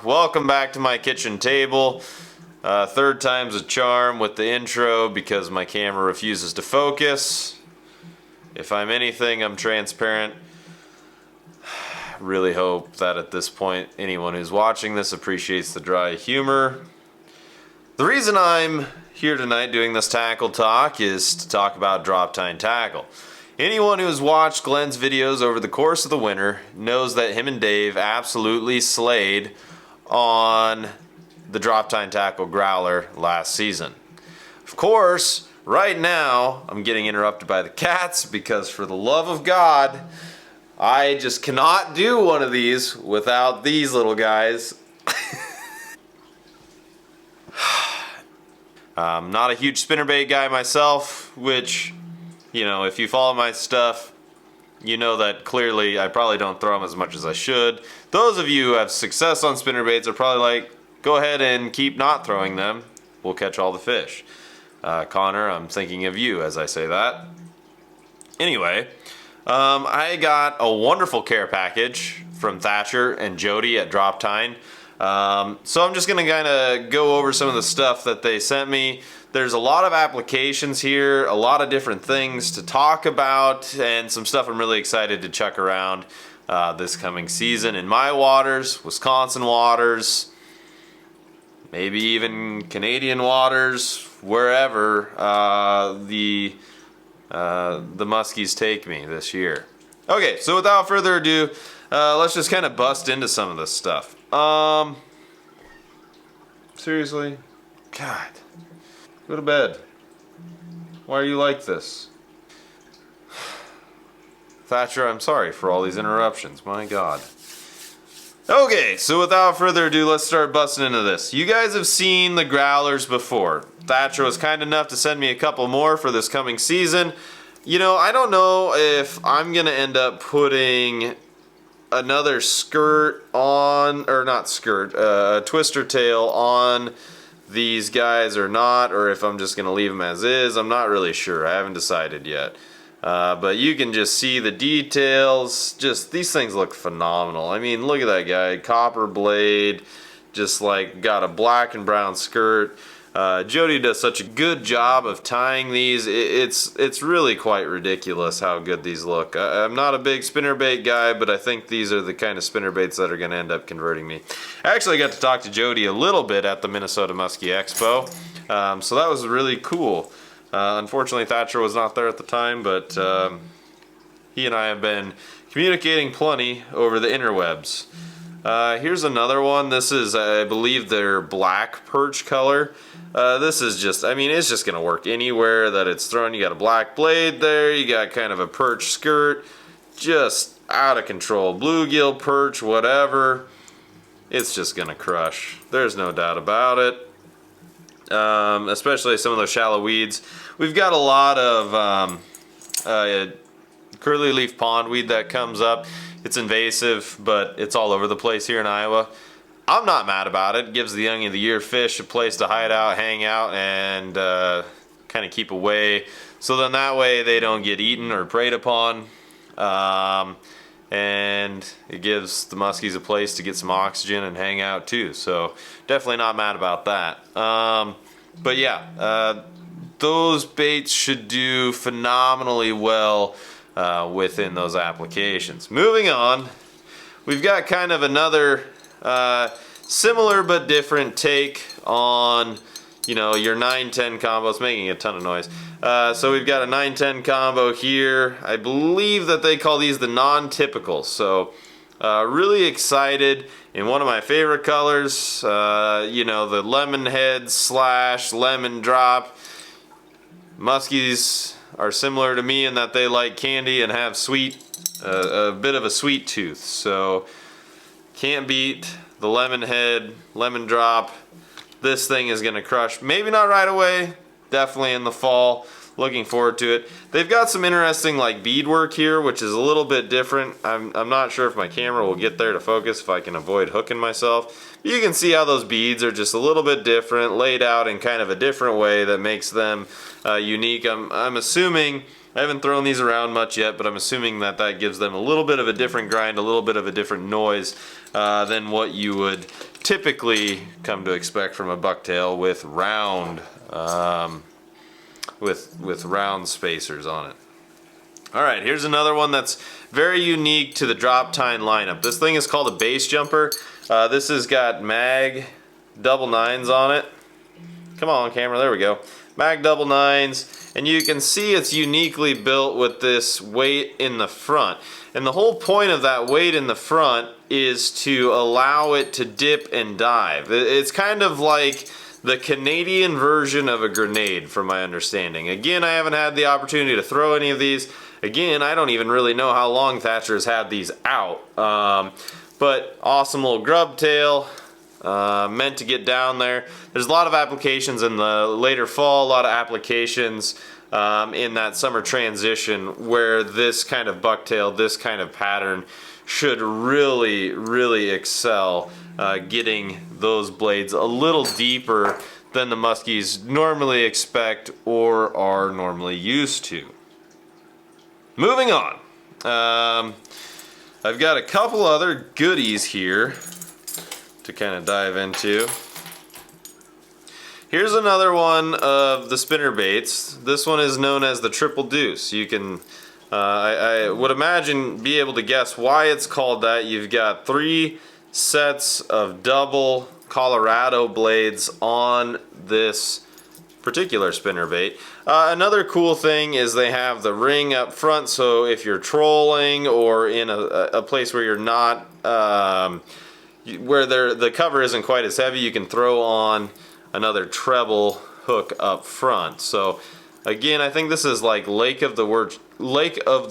welcome back to my kitchen table. Third time's a charm with the intro because my camera refuses to focus. If I'm anything, I'm transparent. Really hope that at this point anyone who's watching this appreciates the dry humor. The reason I'm here tonight doing this tackle talk is to talk about Droptine Tackle. Anyone who has watched Glenn's videos over the course of the winter knows that him and Dave absolutely slayed on the Droptine Tackle growler last season. Of course, right now I'm getting interrupted by the cats because for the love of God, I just cannot do one of these without these little guys. I'm not a huge spinnerbait guy myself, which, you know, if you follow my stuff, you know that clearly I probably don't throw them as much as I should. Those of you who have success on spinnerbaits are probably like, go ahead and keep not throwing them. We'll catch all the fish. Connor, I'm thinking of you as I say that. Anyway, I got a wonderful care package from Thatcher and Jodi at Droptine. So I'm just going to kind of go over some of the stuff that they sent me. There's a lot of applications here, a lot of different things to talk about, and some stuff I'm really excited to chuck around this coming season in my waters, Wisconsin waters, maybe even Canadian waters, wherever the muskies take me this year. Okay, so without further ado, let's just kind of bust into some of this stuff. Seriously? God. Go to bed. Why are you like this? Thatcher, I'm sorry for all these interruptions. My God. Okay, so without further ado, let's start busting into this. You guys have seen the growlers before. Thatcher was kind enough to send me a couple more for this coming season. You know, I don't know if I'm going to end up putting another skirt on, or not skirt, a twister tail on these guys or not, or if I'm just going to leave them as is. I'm not really sure. I haven't decided yet. But you can just see the details. Just, these things look phenomenal. I mean, look at that guy. Copper blade, just like got a black and brown skirt. Jodi does such a good job of tying these. It's really quite ridiculous how good these look. I'm not a big spinnerbait guy, but I think these are the kind of spinnerbaits that are going to end up converting me. I actually got to talk to Jodi a little bit at the Minnesota Muskie Expo, so that was really cool. Unfortunately, Thatcher was not there at the time, but he and I have been communicating plenty over the interwebs. Here's another one. This is, I believe, their black perch color. This is just, I mean, it's just going to work anywhere that it's thrown. You got a black blade there. You got kind of a perch skirt. Just out of control. Bluegill, perch, whatever. It's just going to crush. There's no doubt about it. Especially some of those shallow weeds. We've got a lot of curly leaf pondweed that comes up. It's invasive, but it's all over the place here in Iowa. I'm not mad about it. It gives the young of the year fish a place to hide out, hang out, and kind of keep away. So then that way they don't get eaten or preyed upon. And it gives the muskies a place to get some oxygen and hang out too. So definitely not mad about that. But yeah, those baits should do phenomenally well within those applications. Moving on, we've got kind of another similar but different take on, you know, your 9-10 combo. It's making a ton of noise. So we've got a 9-10 combo here. I believe that they call these the non-typicals. So really excited in one of my favorite colors, you know, the lemon head / lemon drop. Muskies are similar to me in that they like candy and have sweet, a bit of a sweet tooth. So can't beat the lemon head, lemon drop. This thing is going to crush. Maybe not right away, definitely in the fall. Looking forward to it. They've got some interesting like beadwork here, which is a little bit different. I'm not sure if my camera will get there to focus if I can avoid hooking myself. You can see how those beads are just a little bit different, laid out in kind of a different way that makes them unique. I'm assuming, I haven't thrown these around much yet, but I'm assuming that that gives them a little bit of a different grind, a little bit of a different noise than what you would typically come to expect from a bucktail with round with round spacers on it. Alright, here's another one that's very unique to the Droptine lineup. This thing is called a base jumper. This has got mag double nines on it. Come on camera, there we go. Mag double nines, and you can see it's uniquely built with this weight in the front. And the whole point of that weight in the front is to allow it to dip and dive. It's kind of like the Canadian version of a grenade from my understanding. Again, I haven't had the opportunity to throw any of these. Again, I don't even really know how long Thatcher has had these out. But awesome little grub tail, meant to get down there. There's a lot of applications in the later fall, a lot of applications in that summer transition where this kind of bucktail, this kind of pattern should really excel, getting those blades a little deeper than the muskies normally expect or are normally used to. Moving on, I've got a couple other goodies here to kind of dive into. Here's another one of the spinner baits. This one is known as the triple deuce. You can, I would imagine, be able to guess why it's called that. You've got 3 sets of double Colorado blades on this particular spinner bait. Another cool thing is they have the ring up front, so if you're trolling or in a place where you're not, where the cover isn't quite as heavy, you can throw on another treble hook up front. So again, I think this is like Lake of the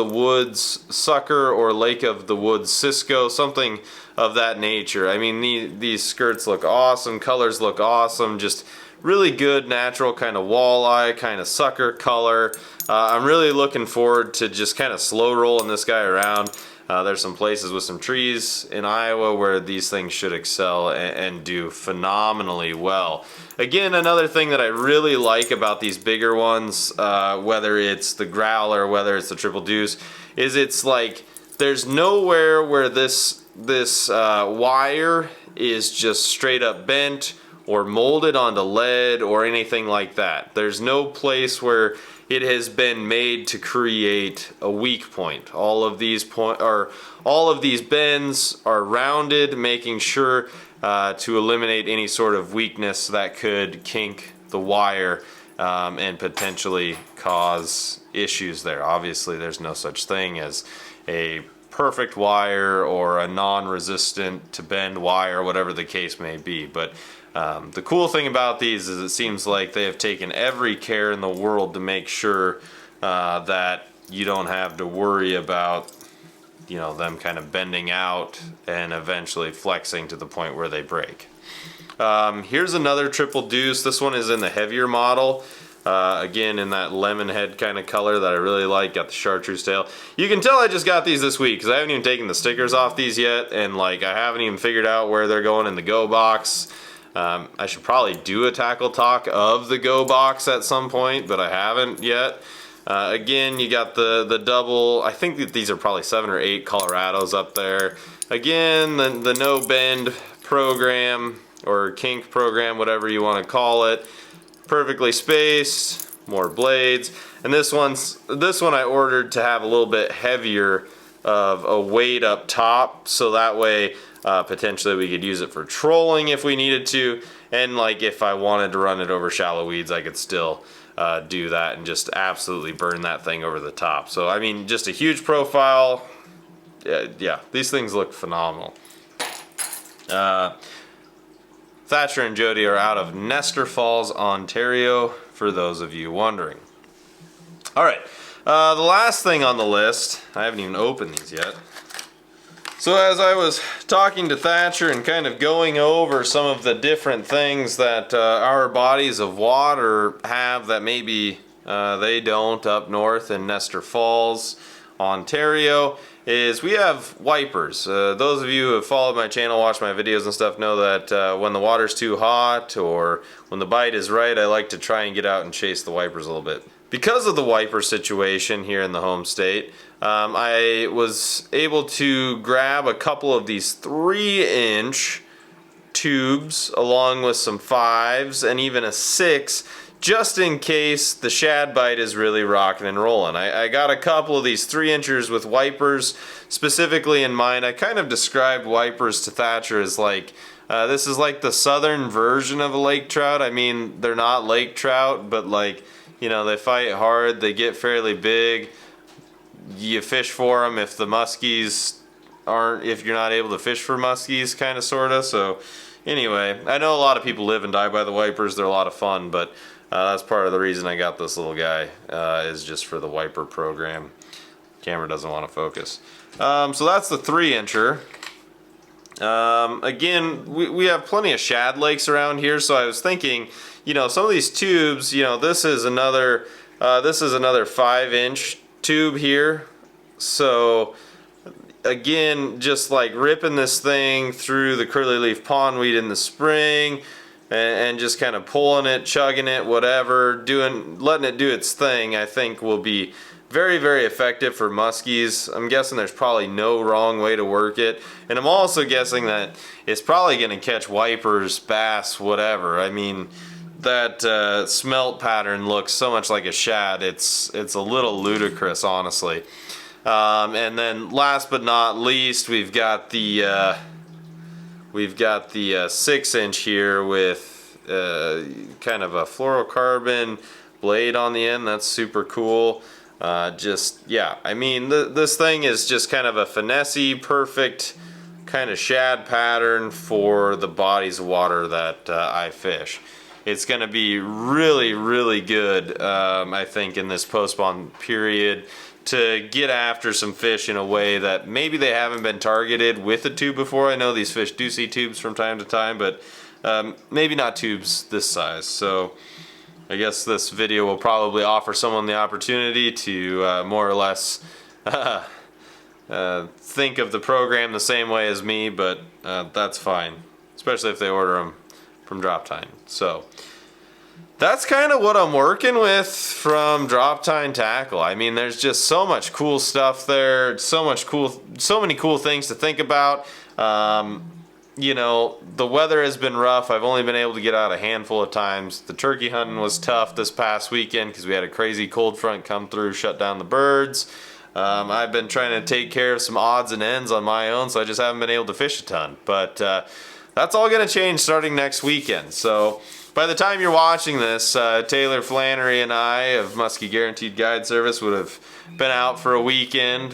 Woods sucker or Lake of the Woods Cisco, something of that nature. I mean, these skirts look awesome, colors look awesome, just really good natural kind of walleye, kind of sucker color. I'm really looking forward to just kind of slow rolling this guy around. There's some places with some trees in Iowa where these things should excel and do phenomenally well. Again, another thing that I really like about these bigger ones, whether it's the growler, whether it's the triple deuce, is it's like there's nowhere where this wire is just straight up bent or molded onto lead or anything like that. There's no place where it has been made to create a weak point. All of these bends are rounded, making sure to eliminate any sort of weakness that could kink the wire and potentially cause issues there. Obviously, there's no such thing as a perfect wire or a non-resistant to bend wire, whatever the case may be. But the cool thing about these is it seems like they have taken every care in the world to make sure that you don't have to worry about, you know, them kind of bending out and eventually flexing to the point where they break. Here's another triple deuce. This one is in the heavier model. Again, in that lemon head kind of color that I really like. Got the chartreuse tail. You can tell I just got these this week because I haven't even taken the stickers off these yet, and like I haven't even figured out where they're going in the go box. I should probably do a tackle talk of the go box at some point, but I haven't yet. Again, you got the double, I think that these are probably 7 or 8 Colorados up there. Again, the no bend program or kink program, whatever you want to call it. Perfectly spaced, more blades. And this one I ordered to have a little bit heavier of a weight up top, so that way potentially we could use it for trolling if we needed to, and like if I wanted to run it over shallow weeds, I could still do that and just absolutely burn that thing over the top. So I mean, just a huge profile. Yeah, these things look phenomenal. Thatcher and Jodi are out of Nestor Falls, Ontario, for those of you wondering. Alright, the last thing on the list, I haven't even opened these yet. So as I was talking to Thatcher and kind of going over some of the different things that our bodies of water have that maybe they don't up north in Nestor Falls, Ontario, is we have wipers. Those of you who have followed my channel, watched my videos and stuff, know that when the water's too hot or when the bite is right, I like to try and get out and chase the wipers a little bit. Because of the wiper situation here in the home state, I was able to grab a couple of these 3-inch tubes along with some 5s and even a 6, just in case the shad bite is really rocking and rolling. I got a couple of these 3-inchers with wipers specifically in mind. I kind of described wipers to Thatcher as like, this is like the southern version of a lake trout. I mean, they're not lake trout, but like, you know, they fight hard, they get fairly big. You fish for them if the muskies aren't, if you're not able to fish for muskies, kind of, sort of. So anyway, I know a lot of people live and die by the wipers. They're a lot of fun, but that's part of the reason I got this little guy, is just for the wiper program. Camera doesn't want to focus. So that's the 3-incher. Again, we have plenty of shad lakes around here, so I was thinking, you know, some of these tubes, you know, this is another 5-inch tube here. So again, just like ripping this thing through the curly leaf pondweed in the spring and just kind of pulling it, chugging it, whatever, letting it do its thing, I think will be very, very effective for muskies. I'm guessing there's probably no wrong way to work it, and I'm also guessing that it's probably going to catch wipers, bass, whatever. I mean, that smelt pattern looks so much like a shad. It's a little ludicrous, honestly. And then last but not least, we've got the 6-inch here with kind of a fluorocarbon blade on the end. That's super cool. Yeah, I mean, this thing is just kind of a finessey, perfect kind of shad pattern for the bodies of water that I fish. It's going to be really, really good, I think, in this post-spawn period to get after some fish in a way that maybe they haven't been targeted with a tube before. I know these fish do see tubes from time to time, but maybe not tubes this size. So I guess this video will probably offer someone the opportunity to more or less think of the program the same way as me, but that's fine, especially if they order them from Droptine. So that's kind of what I'm working with from Droptine Tackle. I mean, there's just so much cool stuff there, so many cool things to think about. You know, the weather has been rough. I've only been able to get out a handful of times. The turkey hunting was tough this past weekend because we had a crazy cold front come through, shut down the birds. I've been trying to take care of some odds and ends on my own, so I just haven't been able to fish a ton. But that's all going to change starting next weekend. So by the time you're watching this, Taylor Flannery and I of Muskie Guaranteed Guide Service would have been out for a weekend,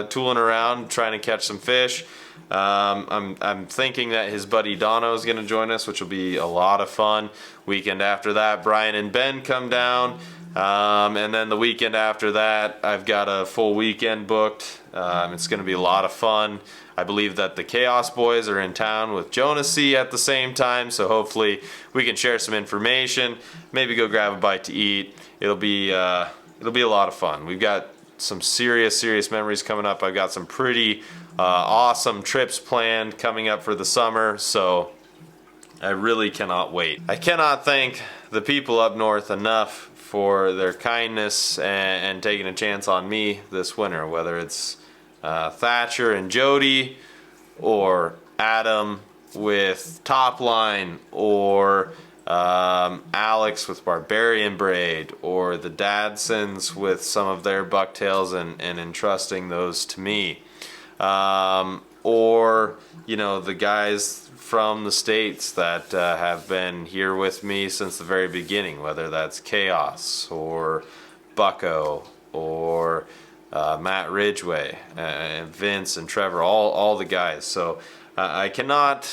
tooling around, trying to catch some fish. I'm thinking that his buddy Dono is going to join us, which will be a lot of fun. Weekend after that, Brian and Ben come down. And then the weekend after that, I've got a full weekend booked. It's going to be a lot of fun. I believe that the Chaos Boys are in town with Jonasy at the same time, so hopefully we can share some information, maybe go grab a bite to eat. It'll be a lot of fun. We've got some serious memories coming up. I've got some pretty awesome trips planned coming up for the summer, so I really cannot wait. I cannot thank the people up north enough for their kindness and taking a chance on me this winter, whether it's Thatcher and Jodi, or Adam with Top Line, or Alex with Barbarian Braid, or the Dadsons with some of their bucktails and entrusting those to me, or you know, the guys from the States that have been here with me since the very beginning, whether that's Chaos or Bucko or Matt Ridgway, Vince and Trevor, all the guys. So I cannot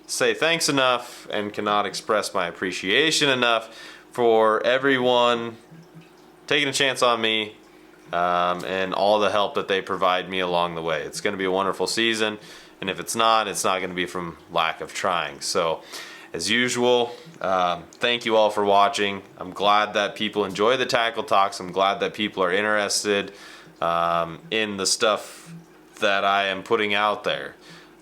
say thanks enough and cannot express my appreciation enough for everyone taking a chance on me and all the help that they provide me along the way. It's going to be a wonderful season, and if it's not going to be from lack of trying. So as usual, thank you all for watching. I'm glad that people enjoy the tackle talks. I'm glad that people are interested in the stuff that I am putting out there.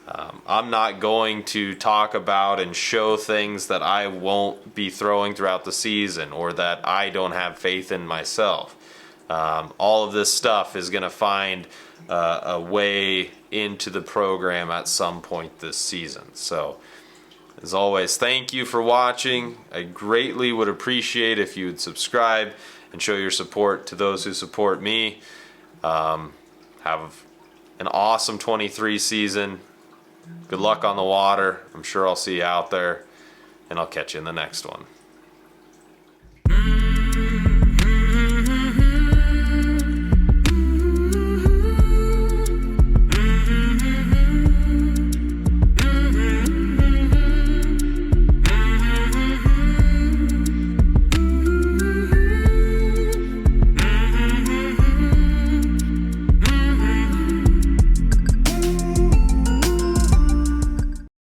I'm not going to talk about and show things that I won't be throwing throughout the season or that I don't have faith in myself. All of this stuff is going to find a way into the program at some point this season. So As always, thank you for watching. I greatly would appreciate if you would subscribe and show your support to those who support me. Have an awesome 23 season. Good luck on the water. I'm sure I'll see you out there, and I'll catch you in the next one.